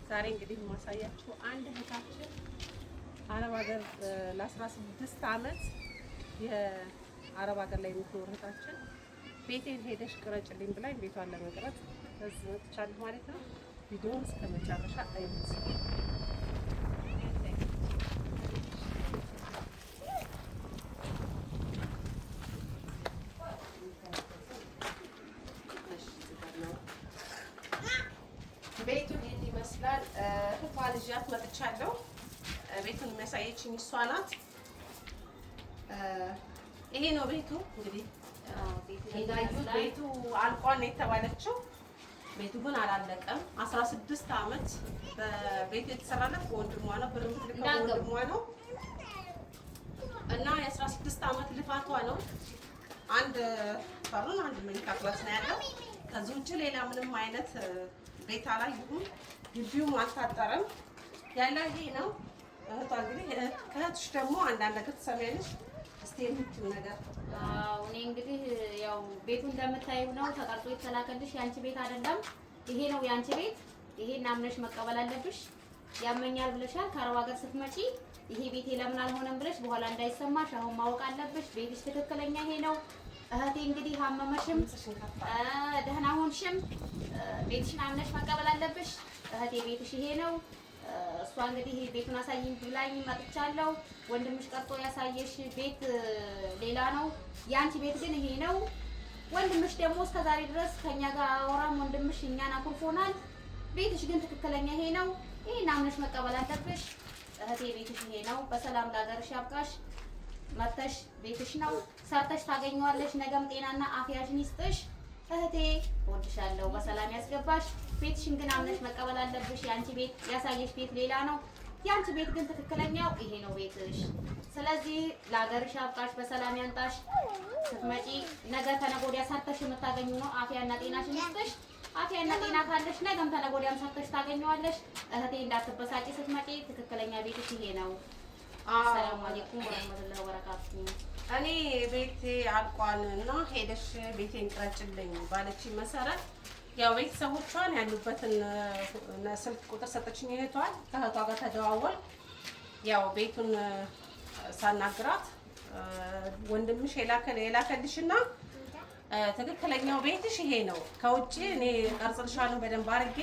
ዛሬ እንግዲህ ማሳያችሁ አንድ እህታችን አረብ ሀገር ለ16 ዓመት የአረብ ሀገር ላይ የምትኖር እህታችን ቤቴን ሄደሽ ቅረጭልኝ ብላኝ ቤቷን ለመቅረጽ እዚህ መጥቻለሁ ማለት ነው። ቪዲዮውን እስከ መጨረሻ አይዩት። ቤቱ ይሄን ይመስላል። እህቷ ልጅያት መጥቻለሁ። ቤቱን የሚያሳየችኝ እሷ ናት። ይሄ ነው ቤቱ። እንግዲህ እንዳዩት ቤቱ አልቋል ነው የተባለችው። ቤቱ ግን አላለቀም። 16 ዓመት በቤቱ የተሰራለት በወንድሟ ነው። ብር የምትልከው በወንድሟ ነው እና የ16 ዓመት ልፋቷ ነው። አንድ ሳሎን አንድ መኝታ ክላስ ነው ያለው። ከዚህ ውጭ ሌላ ምንም አይነት ቤት አላየሁም። ግቢውም አልታጠረም። ያለ ይሄ ነው። እህቷ እንግዲህ ከእህትሽ ደግሞ አንዳንድ ነገር ትሰሚያለሽ። እስቲ የምትይው ነገር። አዎ እኔ እንግዲህ ያው ቤቱ እንደምታዩ ነው። ተቀርጾ የተላከልሽ ያንቺ ቤት አይደለም። ይሄ ነው ያንቺ ቤት። ይሄን አምነሽ መቀበል አለብሽ። ያመኛል ብለሻል። ከአረብ ሀገር ስትመጪ ይሄ ቤቴ ለምን አልሆነም ብለሽ በኋላ እንዳይሰማሽ አሁን ማወቅ አለብሽ። ቤትሽ ትክክለኛ ይሄ ነው። እህቴ እንግዲህ አመመሽም ደህና ሆንሽም ቤትሽን አምነሽ መቀበል አለብሽ። እህቴ ቤትሽ ይሄ ነው። እሷ እንግዲህ ቤቱን አሳይኝ ብላኝ መጥቻለሁ። ወንድምሽ ቀርጦ ያሳየሽ ቤት ሌላ ነው። ያንቺ ቤት ግን ይሄ ነው። ወንድምሽ ደግሞ እስከዛሬ ድረስ ከኛ ጋር አወራም። ወንድምሽ እኛን አኩርፎናል። ቤትሽ ግን ትክክለኛ ይሄ ነው። ይሄን አምነሽ መቀበል አለብሽ። እህቴ ቤትሽ ይሄ ነው። በሰላም ለሀገርሽ ያብቃሽ። መተሽ ቤትሽ ነው። ሰርተሽ ታገኘዋለሽ። ነገም ጤናና አፍያሽን ይስጥሽ። እህቴ እወድሻለሁ። በሰላም ያስገባሽ። ቤትሽን ግን አምነሽ መቀበል አለብሽ። ያንቺ ቤት ያሳየሽ ቤት ሌላ ነው። ያንቺ ቤት ግን ትክክለኛው ይሄ ነው ቤትሽ። ስለዚህ ለሀገርሽ ያብቃሽ። በሰላም ያንጣሽ። ስትመጪ ነገ ተነገ ወዲያ ሰርተሽ የምታገኙ ነው። አፍያና ጤናሽን ይስጥሽ። አፍያና ጤና ካለሽ ነገም ተነገ ወዲያም ሰርተሽ ታገኘዋለሽ። እህቴ እንዳትበሳጪ። ስትመጪ ትክክለኛ ቤትሽ ይሄ ነው። ሰላም አለይኩም ወራህመቱላሂ ወበረካቱሁ። እኔ ቤቴ አልቋል እና ሄደሽ ቤቴን ቅረጭልኝ ባለችኝ መሰረት ያው ቤተሰቦቿን ያሉበትን ስልክ ቁጥር ሰጠችኝ። እህቷን ከእህቷ ጋር ተደዋወል። ያው ቤቱን ሳናግራት ወንድምሽ የላከልሽና ትክክለኛው ቤትሽ ይሄ ነው። ከውጭ እኔ ቀርጽልሻለሁ በደንብ አድርጌ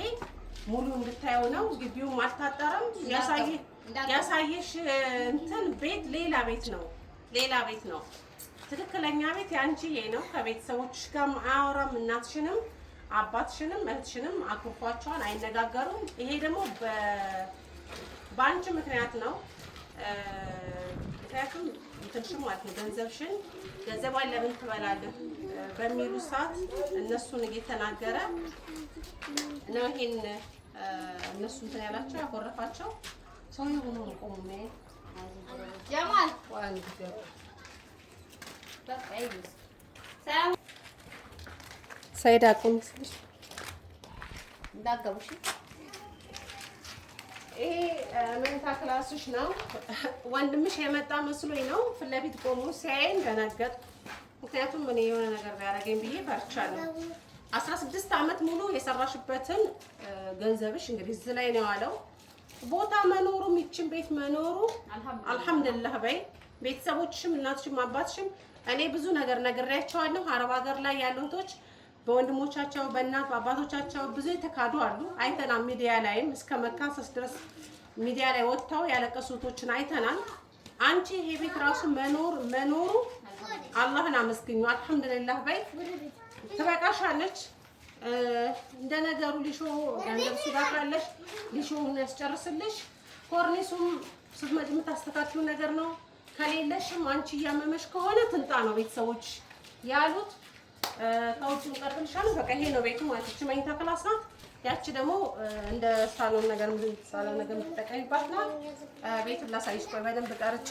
ሙሉ እንድታየው ነው። ግቢውም አልታጠረም። ያሳየሽ እንትን ቤት ሌላ ቤት ነው። ሌላ ቤት ነው። ትክክለኛ ቤት ያንቺ ይሄ ነው። ከቤተሰቦችሽ ጋር አያወራም። እናትሽንም አባትሽንም እህትሽንም አኩርፏቸዋል። አይነጋገሩም። ይሄ ደግሞ በአንቺ ምክንያት ነው። ምክንያቱም እንትንሽም ማለት ነው ገንዘቧን ለምን ትበላለህ በሚሉ ሰዓት እነሱን እየተናገረ ነው። ይሄን እነሱ እንትን ያላቸው ያኮረፋቸው ሰው የሆኑ ቆሙ ነው ጀማል ሰይዳ ቁም ስልሽ እንዳገቡሽ ይሄ መኝታ ክላስሽ ነው። ወንድምሽ የመጣ መስሎኝ ነው። ፊት ለፊት ቆሞ ሲያየኝ ደነገጥኩ። ምክንያቱም እኔ የሆነ ነገር ቢያደርገኝ ብዬ ፈርቻለሁ። 16 ዓመት ሙሉ የሰራሽበትን ገንዘብሽ እንግዲህ እዚህ ላይ ነው ያለው። ቦታ መኖሩ ይችን ቤት መኖሩ አልሐምዱሊላህ በይ። ቤተሰቦችሽም እናትሽም አባትሽም እኔ ብዙ ነገር ነግሬያቸዋለሁ። አረብ ሀገር ላይ ያሉ እህቶች በወንድሞቻቸው በእናት በአባቶቻቸው ብዙ የተካዱ አሉ። አይተናል። ሚዲያ ላይም እስከ መካሰስ ድረስ ሚዲያ ላይ ወጥተው ያለቀሱ እህቶችን አይተናል። አንቺ ይሄ ቤት ራሱ መኖሩ አላህን አመስግኙ። አልሐምዱሊላህ በይ። ትበቃሻለች። እንደ ነገሩ ሊሾ ገንዘብ ሱዳካለሽ ሊሾውን ያስጨርስልሽ። ኮርኒሱም ስትመጪ የምታስተካክሉ ነገር ነው። ከሌለሽም አንቺ እያመመሽ ከሆነ ትንጣ ነው ቤተሰቦች ያሉት። ከውጭ ቀርብልሻል። በቃ ይሄ ነው ቤቱ ማለት ነው። መኝታ ክላስ ናት። ያቺ ደግሞ እንደ ሳሎን ነገር የምትጠቀሚባት ናት። ቤቱን ላሳይሽ። ቆይ በደንብ ቀርጬ።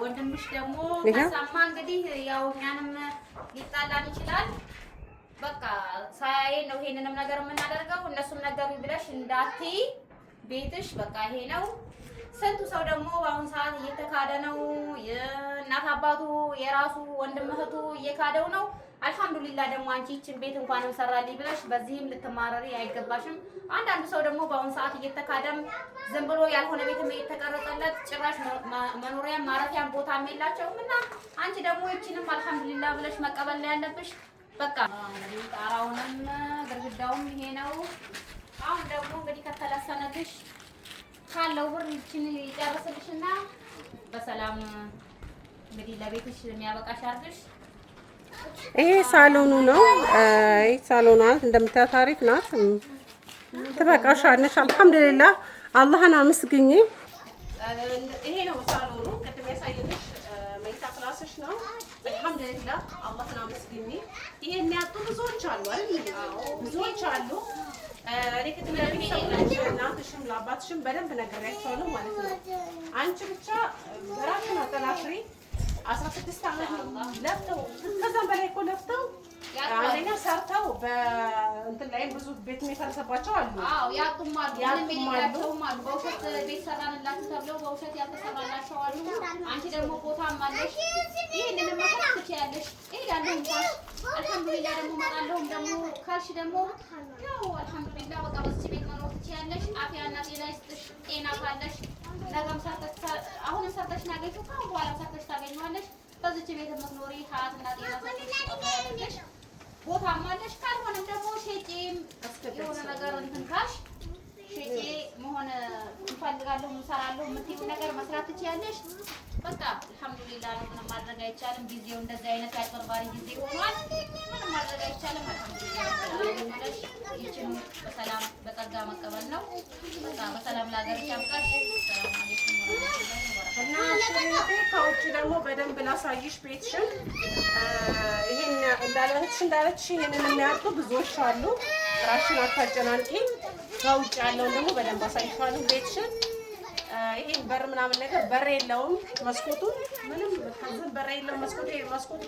ወንድምሽ ደግሞ ከሰማ እንግዲህ ያው እኛንም ሊጣላን ይችላል። በቃ ሳያይ ነው ይሄንንም ነገር የምናደርገው። እነሱም ነገሩኝ ብለሽ እንዳትይ። ቤትሽ በቃ ይሄ ነው። ስንቱ ሰው ደግሞ በአሁኑ ሰዓት እየተካደ ነው። የእናት አባቱ የራሱ ወንድም እህቱ እየካደው ነው። አልሐምዱሊላህ ደግሞ አንቺ ይችን ቤት እንኳን ሰራልኝ ብለሽ በዚህም ልትማረሪ አይገባሽም። አንዳንዱ ሰው ደግሞ በአሁኑ ሰዓት እየተካደም ዝም ብሎ ያልሆነ ቤትም እየተቀረጸለት ጭራሽ መኖሪያም ማረፊያም ቦታም የላቸውም እና አንቺ ደግሞ ይችንም አልሐምዱሊላህ ብለሽ መቀበል ነው ያለብሽ። በቃ እንግዲህ ጣራውንም ግድግዳውም ይሄ ነው። አሁን ደግሞ እንግዲህ ከተለሰነልሽ ካለው ብር ይችን ይጨርስልሽና በሰላም እንግዲህ ለቤትሽ የሚያበቃሽ አድርግሽ። ይሄ ሳሎኑ ነው። ይሄ ሳሎኑ ናት፣ እንደምታዩት አሪፍ ናት። ትበቃሻለሽ። አልሐምዱሊላህ አላህን አመስግኝ። ይሄ ነው ሳሎኑ። ቅድም ያሳየንሽ መኝታ ክላስሽ ነው። አልሐምዱሊላህ አላህን አመስግኝ። ይሄ የሚያጡ ብዙዎች አሉ አይደል? ብዙዎች አሉ። እኔ ቅድም ለቤተሰቦች እናትሽም ለአባትሽም በደንብ ነግሬያቸዋለሁ ማለት ነው። አንቺ ብቻ ራስሽን አጠናክሪ። 16 ዓመት ለፍተው ከዛም በላይ እኮ ለፍተው አንደኛ ሰርተው በእንትን ላይ ብዙ ቤት የሚፈርሰባቸው አሉ። አዎ ያጡም አሉ፣ ምንም የሌላቸውም አሉ። በውሸት ቤት ሰራንላችሁ ተብለው በውሸት ያልተሰራላቸው አሉ። አንቺ ደግሞ ቦታም አለሽ፣ ይሄንን መስራት ትችያለሽ። እሄዳለሁ እንኳን አልሐምዱሊላህ ደግሞ እመጣለሁም ደግሞ ካልሽ ደግሞ ያው አልሐምዱሊላህ በቃ በዚህ ቤት መኖር ትችያለሽ። አፍያና ጤና ይስጥሽ። ጤና ካለሽ ነገም ሰርተሽ አሁንም ሰርተሽ ናገኝው ካሁን በኋላ ሰርተሽ ታገኘዋለሽ። በዚች ቤት የምትኖሪ ሀያትና ጤና ሰጥተሽ ቦታም አለሽ። ካልሆነም ደግሞ ሼጬም የሆነ ነገር እንትን ካልሽ ሼጬ መሆን እንፈልጋለሁ እንሰራለሁ የምትይው ነገር መስራት ትችያለሽ። በቃ አልሐምዱሊላህ ነው። ምንም ማድረግ አይቻልም። ጊዜው እንደዚህ አይነት ያጭበርባሪ ጊዜ ሆኗል። ምንም ማድረግ አይቻልም። አልሐምዱሊላህ ይችን በሰላም በጸጋ መቀበል ነው። በቃ በሰላም ለሀገርሽ ያብቃሽ። ሰላም አለይኩም እና ከውጭ ደግሞ በደንብ ላሳይሽ ቤትሽን። ይሄን እንዳለችሽ ይሄንን የሚያውቁ ብዙዎች አሉ። ራስሽን አታጨናንቂ። ከውጭ ያለውን ደግሞ በደንብ አሳይሻለሁ ቤትሽን። ይሄን በር ምናምን ነገር በር የለውም። መስኮቱ ምንም ከዚህ በር የለውም። መስኮቱ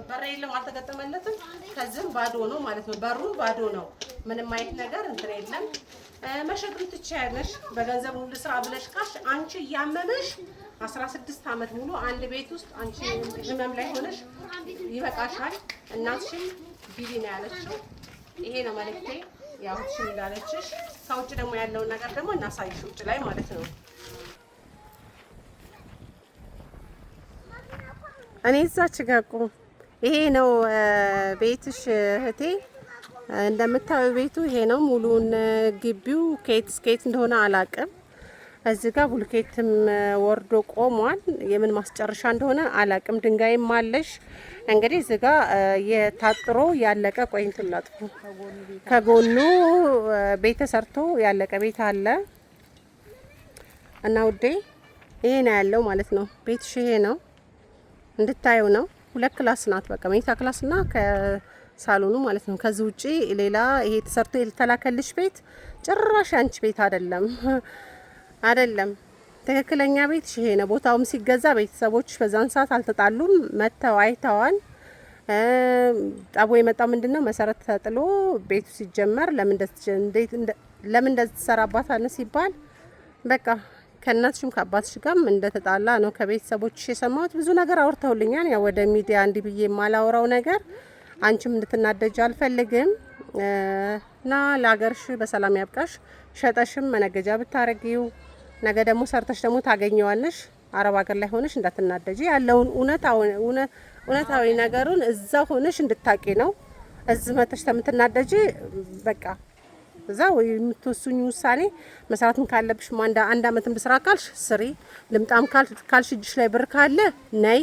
በር የለውም፣ አልተገጠመለትም። ከዚህም ባዶ ነው ማለት ነው። በሩ ባዶ ነው። ምንም አይነት ነገር እንትን የለም። መሸጥም ትችያለሽ። በገንዘብ ሙሉ ስራ ብለሽ ካሽ አንቺ እያመመሽ 16 ዓመት ሙሉ አንድ ቤት ውስጥ አንቺ ህመም ላይ ሆነሽ ይበቃሻል። እናትሽም ቢቢ ነው ያለችው። ይሄ ነው መልእክቴ። ያው እሺ እንዳለችሽ ከውጭ ደግሞ ያለውን ነገር ደግሞ እናሳይሽ ውጭ ላይ ማለት ነው። እኔ እዛች ጋር ቆም። ይሄ ነው ቤትሽ እህቴ። እንደምታዩ ቤቱ ይሄ ነው። ሙሉን ግቢው ከየት እንደሆነ አላቅም። እዚህ ጋር ቡልኬትም ወርዶ ቆሟል። የምን ማስጨረሻ እንደሆነ አላቅም። ድንጋይም አለሽ። እንግዲህ እዚህ ጋር የታጥሮ ያለቀ ቆይንቱን ላጥፉ። ከጎኑ ቤት ተሰርቶ ያለቀ ቤት አለ እና ውዴ ይሄ ነው ያለው ማለት ነው። ቤትሽ ይሄ ነው እንድታየው ነው። 2 ክላስ ናት። በቃ መኝታ ክላስ እና ከሳሎኑ ማለት ነው። ከዚህ ውጪ ሌላ ይሄ ተሰርቶ የተላከልሽ ቤት ጭራሽ አንቺ ቤት አይደለም። ትክክለኛ ቤት ይሄ ነው። ቦታውም ሲገዛ ቤተሰቦች በዛን ሰዓት አልተጣሉም፣ መተው አይተዋል። ጠቦ የመጣው ምንድነው መሰረት ተጥሎ ቤቱ ሲጀመር ለምን እንደተሰራባት አለ ሲባል በቃ ከእናትሽም ከአባትሽ ጋርም እንደተጣላ ነው ከቤተሰቦችሽ የሰማሁት። ብዙ ነገር አውርተውልኛል። ያው ወደ ሚዲያ እንዲህ ብዬ የማላወራው ነገር አንቺም እንድትናደጅ አልፈልግም እና ለሀገርሽ በሰላም ያብቃሽ። ሸጠሽም መነገጃ ብታረጊው ነገ ደግሞ ሰርተሽ ደግሞ ታገኘዋለሽ። አረብ ሀገር ላይ ሆነሽ እንዳትናደጂ። ያለውን እውነታዊ ነገሩን እዛ ሆነሽ እንድታቂ ነው። እዚህ መተሽ ተምትናደጂ በቃ እዛ ወይ የምትወስኙ ውሳኔ መስራትም ካለብሽ አንድ አመትም ብስራ ካልሽ ስሪ። ልምጣም ካልሽ እጅሽ ላይ ብር ካለ ነይ